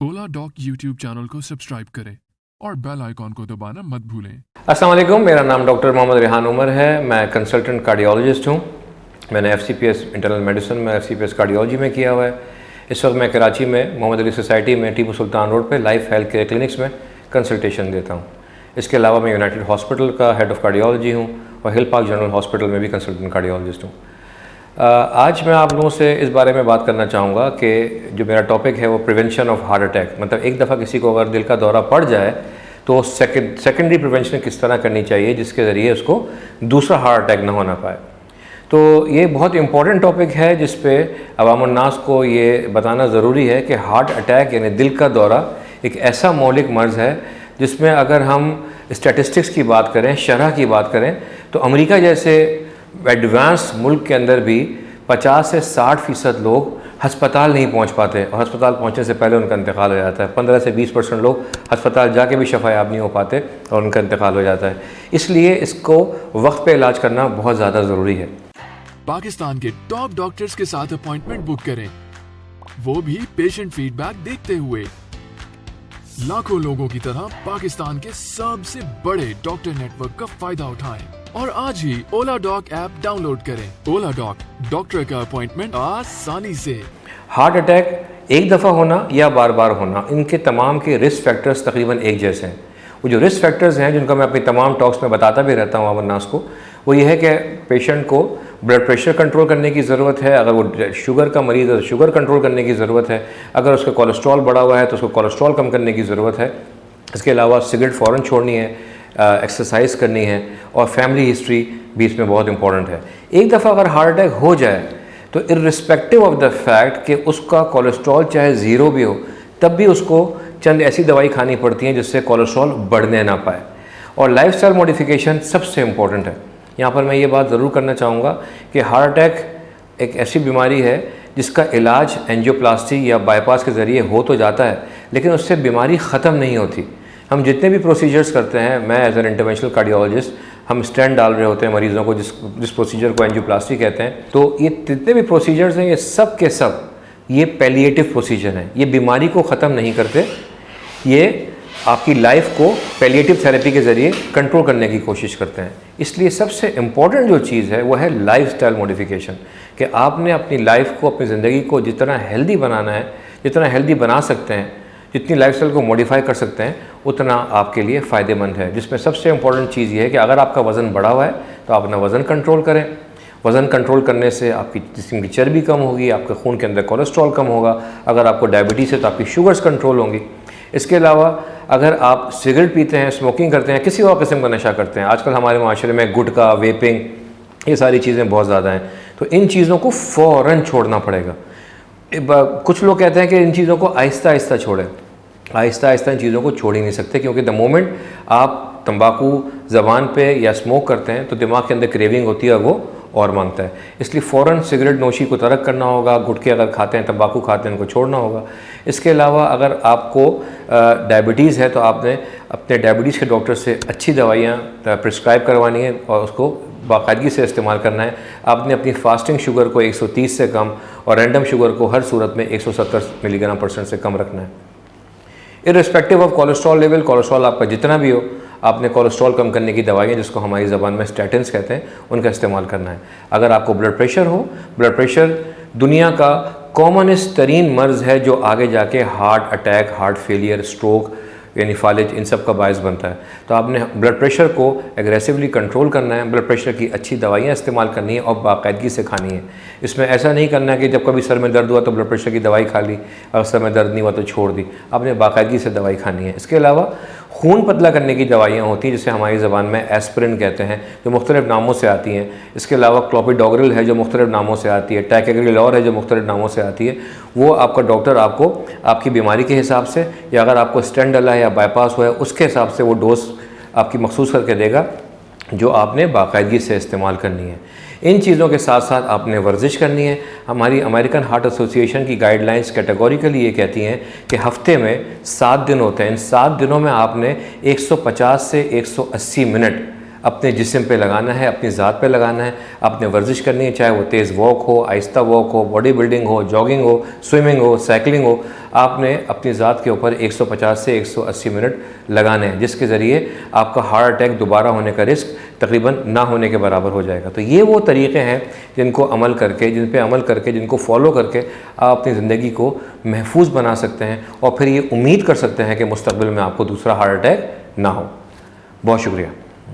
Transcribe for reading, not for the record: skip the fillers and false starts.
ओला dock YouTube channel को subscribe करें और बेल आइकॉन को दबाना मत भूलें। अस्सलाम वालेकुम, मेरा नाम डॉक्टर मोहम्मद रेहान उमर है। मैं कंसल्टेंट कार्डियोलॉजिस्ट हूँ। मैंने FCPS इंटरनल मेडिसिन में FCPS कार्डियोलॉजी में किया हुआ है। इस वक्त मैं कराची में मोहम्मद अली सोसाइटी में टीपू सुल्तान रोड पे लाइफ हेल्थ केयर क्लिनिक्स में कंसल्टेशन देता हूँ। इसके अलावा मैं यूनाइटेड हॉस्पिटल का हेड ऑफ़ कार्डियोलॉजी हूँ और हिल पार्क जनरल हॉस्पिटल में भी कंसल्टेंट कार्डियोलॉजिस्ट हूँ। आज मैं आप लोगों से इस बारे में बात करना चाहूँगा कि जो मेरा टॉपिक है वो प्रिवेंशन ऑफ हार्ट अटैक। मतलब एक दफ़ा किसी को अगर दिल का दौरा पड़ जाए तो सेकेंडरी प्रिवेंशन किस तरह करनी चाहिए जिसके ज़रिए उसको दूसरा हार्ट अटैक ना होना पाए। तो ये बहुत इंपॉर्टेंट टॉपिक है जिस पे अवामुन्नास को ये बताना ज़रूरी है कि हार्ट अटैक यानी दिल का दौरा एक ऐसा मौलिक मर्ज़ है जिसमें अगर हम स्टैटिस्टिक्स की बात करें, शरह की बात करें, तो अमेरिका जैसे एडवांस मुल्क के अंदर भी 50 से 60% लोग अस्पताल नहीं पहुंच पाते और अस्पताल पहुंचने से पहले उनका इंतकाल हो जाता है। 15 से 20% लोग अस्पताल जाके भी शफायाब नहीं हो पाते और उनका इंतकाल हो जाता है। इसलिए इसको वक्त पे इलाज करना बहुत ज़्यादा ज़रूरी है। पाकिस्तान के टॉप डॉक्टर्स के साथ अपॉइंटमेंट बुक करें, वो भी पेशेंट फीडबैक देखते हुए। लाखों लोगों की तरह पाकिस्तान के सबसे बड़े डॉक्टर नेटवर्क का फायदा उठाएं और आज ही ओला डॉक ऐप डाउनलोड करें। ओला डॉक, डॉक्टर का अपॉइंटमेंट आसानी से। हार्ट अटैक एक दफ़ा होना या बार बार होना, इनके तमाम के रिस्क फैक्टर्स तकरीबन एक जैसे हैं। वो जो रिस्क फैक्टर्स हैं जिनको मैं अपनी तमाम टॉक्स में बताता भी रहता हूँ अवन्नास को, वो ये है कि पेशेंट को ब्लड प्रेशर कंट्रोल करने की ज़रूरत है। अगर वो शुगर का मरीज़ है तो शुगर कंट्रोल करने की ज़रूरत है। अगर उसका कोलेस्ट्रॉल बढ़ा हुआ है तो उसको कोलेस्ट्रॉल कम करने की ज़रूरत है। इसके अलावा सिगरेट फ़ौरन छोड़नी है, एक्सरसाइज करनी है और फैमिली हिस्ट्री भी इसमें बहुत इंपॉर्टेंट है। एक दफ़ा अगर हार्ट अटैक हो जाए तो इर्रिस्पेक्टिव ऑफ द फैक्ट कि उसका कोलेस्ट्रॉल चाहे ज़ीरो भी हो, तब भी उसको चंद ऐसी दवाई खानी पड़ती हैं जिससे कोलेस्ट्रॉल बढ़ने ना पाए। और लाइफस्टाइल मॉडिफिकेशन सबसे इम्पॉर्टेंट है। यहाँ पर मैं ये बात ज़रूर करना चाहूँगा कि हार्ट अटैक एक ऐसी बीमारी है जिसका इलाज एंजियोप्लास्टी या बाईपास के ज़रिए हो तो जाता है, लेकिन उससे बीमारी ख़त्म नहीं होती। हम जितने भी प्रोसीजर्स करते हैं, मैं एज एन इंटरवेंशनल कार्डियोलॉजिस्ट, हम स्टेंट डाल रहे होते हैं मरीज़ों को, जिस प्रोसीजर को एंजियोप्लास्टी कहते हैं। तो ये जितने भी प्रोसीजर्स हैं ये सब के सब ये पैलिएटिव प्रोसीजर हैं। ये बीमारी को ख़त्म नहीं करते, ये आपकी लाइफ को पैलिएटिव थेरेपी के ज़रिए कंट्रोल करने की कोशिश करते हैं। इसलिए सबसे इम्पॉर्टेंट जो चीज़ है वो है लाइफस्टाइल मॉडिफिकेशन, कि आपने अपनी लाइफ को, अपनी ज़िंदगी को जितना हेल्दी बनाना है, जितना हेल्दी बना सकते हैं, जितनी लाइफस्टाइल को मॉडिफाई कर सकते हैं, उतना आपके लिए फ़ायदेमंद है। जिसमें सबसे इम्पॉर्टेंट चीज़ ये है कि अगर आपका वज़न बढ़ा हुआ है तो आप अपना वज़न कंट्रोल करें। वज़न कंट्रोल करने से आपकी जिस्म की चर्बी कम होगी, आपके खून के अंदर कोलेस्ट्रॉल कम होगा। अगर आपको डायबिटीज़ है तो आपकी शुगर्स कंट्रोल होंगी। इसके अलावा अगर आप सिगरेट पीते हैं, स्मोकिंग करते हैं, किसी और किस्म का नशा करते हैं, आजकल हमारे माशरे में गुटखा, वेपिंग, ये सारी चीज़ें बहुत ज़्यादा हैं, तो इन चीज़ों को फ़ौरन छोड़ना पड़ेगा। कुछ लोग कहते हैं कि इन चीज़ों को आहिस्ता आहिस्ता छोड़ें। आहिस्ता आहिस्ता इन चीज़ों को छोड़ ही नहीं सकते, क्योंकि द मोमेंट आप तंबाकू ज़बान पे या स्मोक करते हैं तो दिमाग के अंदर क्रेविंग होती है और वो और मांगता है। इसलिए फ़ौरन सिगरेट नोशी को तर्क करना होगा। गुटखे अगर खाते हैं, तंबाकू खाते हैं, उनको छोड़ना होगा। इसके अलावा अगर आपको डायबिटीज़ है तो आपने अपने डायबिटीज़ के डॉक्टर से अच्छी दवाइयाँ प्रिस्क्राइब करवानी है और उसको बाकायदगी से इस्तेमाल करना है। आपने अपनी फास्टिंग शुगर को 130 से कम और रैंडम शुगर को हर सूरत में 170 मिलीग्राम % से कम रखना है। Irrespective of cholesterol level, cholesterol आपका जितना भी हो, आपने कोलेस्ट्रॉल कम करने की दवाइयाँ, जिसको हमारी ज़बान में स्टैटिन्स कहते हैं, उनका इस्तेमाल करना है। अगर आपको ब्लड प्रेशर हो, ब्लड प्रेशर दुनिया का कॉमनेस्ट तरीन मर्ज़ है जो आगे जाके heart attack, heart failure, stroke यानी फालिज, इन सब का बायस बनता है। तो आपने ब्लड प्रेशर को एग्रेसिवली कंट्रोल करना है, ब्लड प्रेशर की अच्छी दवाइयाँ इस्तेमाल करनी है और बाकायदगी से खानी है। इसमें ऐसा नहीं करना है कि जब कभी सर में दर्द हुआ तो ब्लड प्रेशर की दवाई खा ली, अगर सर में दर्द नहीं हुआ तो छोड़ दी। आपने बाकायदगी से दवाई खानी है। इसके अलावा खून पतला करने की दवाइयाँ होती हैं जिसे हमारी ज़बान में एस्पिरिन कहते हैं, जो मुख्तलिफ़ नामों से आती हैं। इसके अलावा क्लोपिडोग्रिल है जो मुख्तलिफ़ नामों से आती है, टाइकेग्रिलौर है जो मुख्तलिफ़ नामों से आती है। वो आपका डॉक्टर आपको आपकी बीमारी के हिसाब से, या अगर आपको स्टेंट डला है या बाईपास हुआ है, उसके हिसाब से वो डोज आपकी मखसूस करके देगा जो आपने बाकायदगी से इस्तेमाल करनी है। इन चीज़ों के साथ साथ आपने वर्जिश करनी है। हमारी अमेरिकन हार्ट एसोसिएशन की गाइडलाइंस कैटेगोरिकली ये कहती हैं कि हफ्ते में 7 दिन होते हैं। इन 7 दिनों में आपने 150 से 180 मिनट अपने जिस्म पे लगाना है, अपनी ज़ात पे लगाना है, आपने वर्जिश करनी है, चाहे वो तेज़ वॉक हो, आहिस्ता वॉक हो, बॉडी बिल्डिंग हो, जॉगिंग हो, स्विमिंग हो, साइकिलिंग हो, आपने अपनी ज़ात के ऊपर 150 से 180 मिनट लगाने हैं, जिसके ज़रिए आपका हार्ट अटैक दोबारा होने का रिस्क तकरीबन ना होने के बराबर हो जाएगा। तो ये वो तरीक़े हैं जिनको अमल करके, जिनको फॉलो करके आप अपनी ज़िंदगी को महफूज बना सकते हैं और फिर ये उम्मीद कर सकते हैं कि मुस्तक़बिल में आपको दूसरा हार्ट अटैक ना हो। बहुत शुक्रिया।